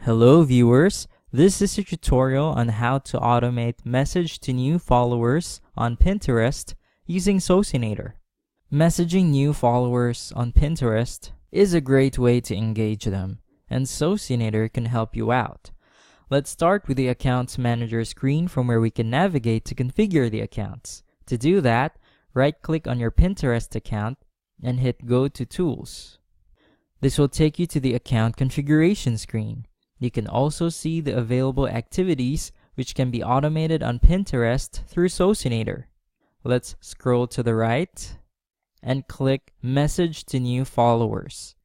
Hello viewers, this is a tutorial on how to automate message to new followers on Pinterest using Socinator. Messaging new followers on Pinterest is a great way to engage them, and Socinator can help you out. Let's start with the Accounts Manager screen from where we can navigate to configure the accounts. To do that, right-click on your Pinterest account and hit Go to Tools. This will take you to the Account Configuration screen. You can also see the available activities which can be automated on Pinterest through Socinator. Let's scroll to the right and click Message to New Followers.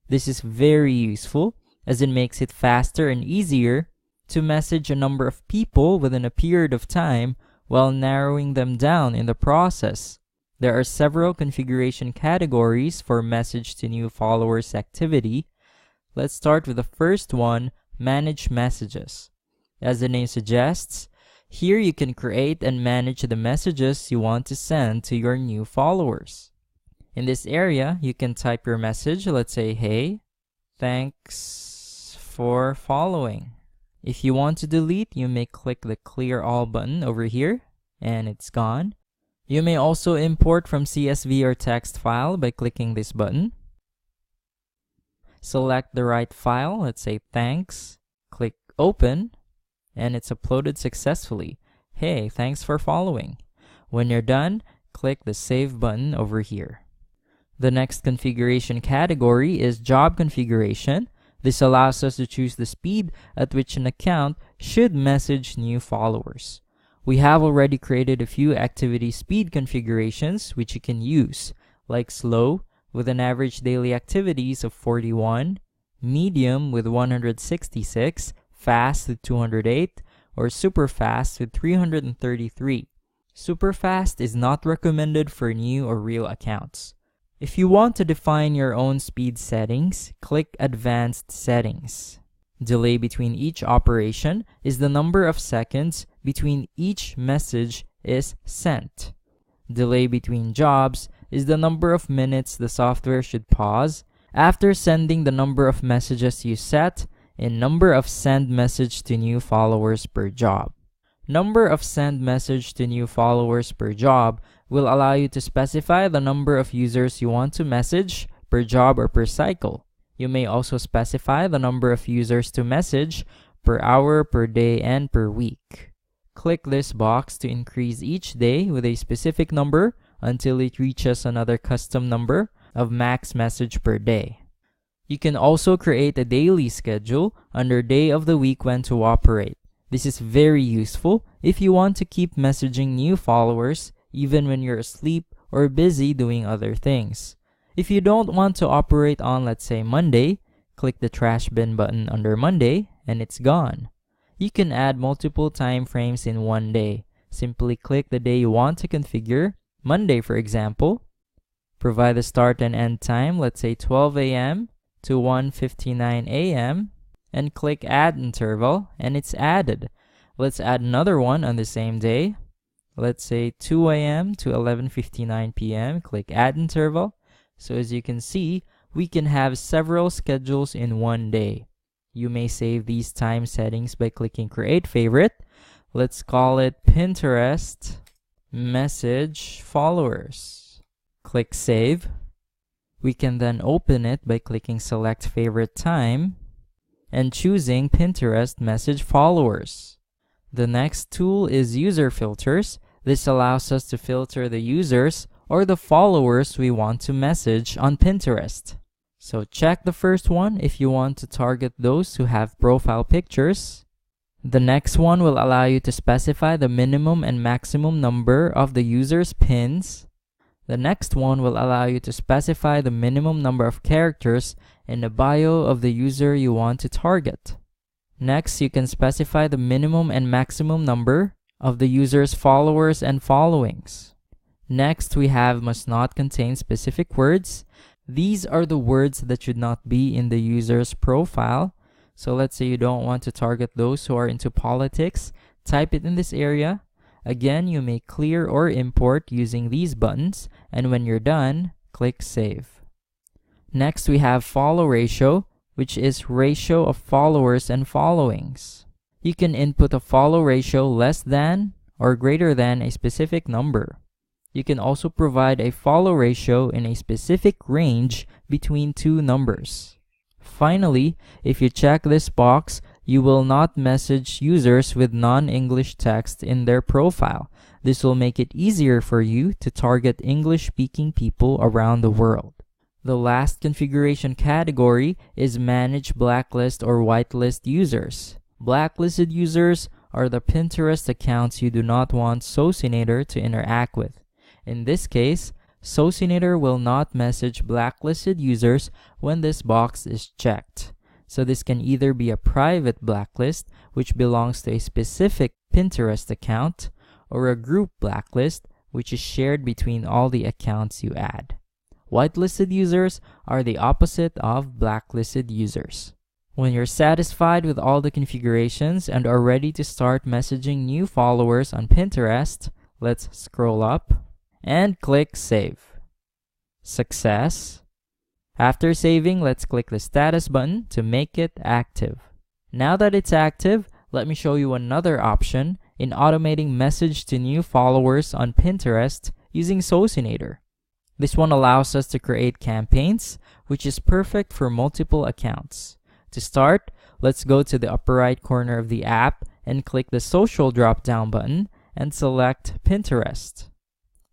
This is very useful as it makes it faster and easier to message a number of people within a period of time while narrowing them down in the process. There are several configuration categories for Message to New Followers activity. Let's start with the first one, Manage Messages. As the name suggests, here you can create and manage the messages you want to send to your new followers. In this area, you can type your message. Let's say, "Hey, thanks for following." If you want to delete, you may click the Clear All button over here, and it's gone. You may also import from CSV or text file by clicking this button. Select the right file, let's say thanks, click Open, and it's uploaded successfully. Hey, thanks for following. When you're done, click the Save button over here. The next configuration category is Job Configuration. This allows us to choose the speed at which an account should message new followers. We have already created a few activity speed configurations which you can use, like slow with an average daily activities of 41, medium with 166, fast with 208, or super fast with 333. Super fast is not recommended for new or real accounts. If you want to define your own speed settings, click Advanced Settings. Delay between each operation is the number of seconds between each message is sent. Delay between jobs is the number of minutes the software should pause after sending the number of messages you set in number of send message to new followers per job. Number of send message to new followers per job will allow you to specify the number of users you want to message per job or per cycle. You may also specify the number of users to message per hour, per day, and per week. Click this box to increase each day with a specific number until it reaches another custom number of max message per day. You can also create a daily schedule under day of the week when to operate. This is very useful if you want to keep messaging new followers even when you're asleep or busy doing other things. If you don't want to operate on, let's say, Monday, click the trash bin button under Monday and it's gone. You can add multiple time frames in one day. Simply click the day you want to configure, Monday for example. Provide the start and end time, let's say 12 a.m. to 1:59 a.m. and click Add Interval and it's added. Let's add another one on the same day. Let's say 2 a.m. to 11:59 p.m. Click Add Interval. So as you can see, we can have several schedules in one day. You may save these time settings by clicking Create Favorite. Let's call it Pinterest Message Followers. Click Save. We can then open it by clicking Select Favorite Time and choosing Pinterest Message Followers. The next tool is User Filters. This allows us to filter the users or the followers we want to message on Pinterest. So check the first one if you want to target those who have profile pictures. The next one will allow you to specify the minimum and maximum number of the user's pins. The next one will allow you to specify the minimum number of characters in the bio of the user you want to target. Next, you can specify the minimum and maximum number of the user's followers and followings. Next, we have must not contain specific words. These are the words that should not be in the user's profile. So let's say you don't want to target those who are into politics. Type it in this area. Again, you may clear or import using these buttons. And when you're done, click Save. Next, we have follow ratio. which is ratio of followers and followings. You can input a follow ratio less than or greater than a specific number. You can also provide a follow ratio in a specific range between two numbers. Finally, if you check this box, you will not message users with non-English text in their profile. This will make it easier for you to target English-speaking people around the world. The last configuration category is manage blacklist or whitelist users. Blacklisted users are the Pinterest accounts you do not want Socinator to interact with. In this case, Socinator will not message blacklisted users when this box is checked. So this can either be a private blacklist, which belongs to a specific Pinterest account, or a group blacklist, which is shared between all the accounts you add. Whitelisted users are the opposite of blacklisted users. When you're satisfied with all the configurations and are ready to start messaging new followers on Pinterest, let's scroll up and click Save. Success. After saving, let's click the status button to make it active. Now that it's active, let me show you another option in automating message to new followers on Pinterest using Socinator. This one allows us to create campaigns, which is perfect for multiple accounts. To start, let's go to the upper right corner of the app and click the social drop-down button and select Pinterest.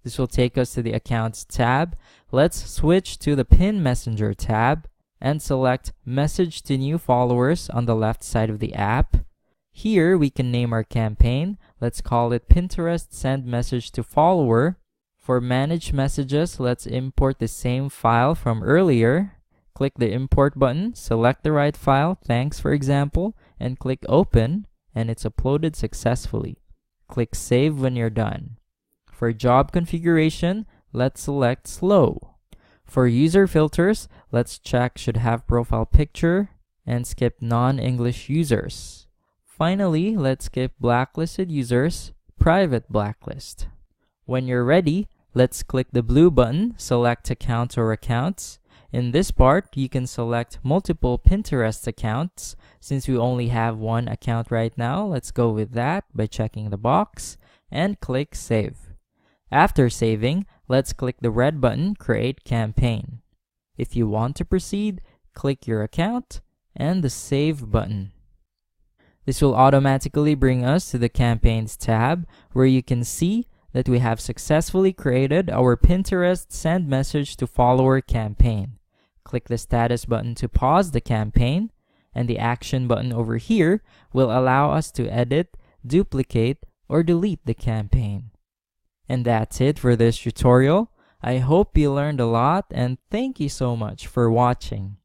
This will take us to the Accounts tab. Let's switch to the Pin Messenger tab and select Message to New Followers on the left side of the app. Here, we can name our campaign. Let's call it Pinterest Send Message to Follower. For Manage Messages, let's import the same file from earlier. Click the Import button, select the right file, thanks for example, and click Open, and it's uploaded successfully. Click Save when you're done. For job configuration, let's select Slow. For user filters, let's check Should Have Profile Picture and skip Non-English Users. Finally, let's skip Blacklisted Users, Private Blacklist. When you're ready, let's click the blue button, Select Account or Accounts. In this part, you can select multiple Pinterest accounts. Since we only have one account right now, let's go with that by checking the box and click Save. After saving, let's click the red button, Create Campaign. If you want to proceed, click your account and the Save button. This will automatically bring us to the Campaigns tab, where you can see that we have successfully created our Pinterest Send Message to Follower campaign. Click the status button to pause the campaign, and the action button over here will allow us to edit, duplicate, or delete the campaign. And that's it for this tutorial. I hope you learned a lot, and thank you so much for watching.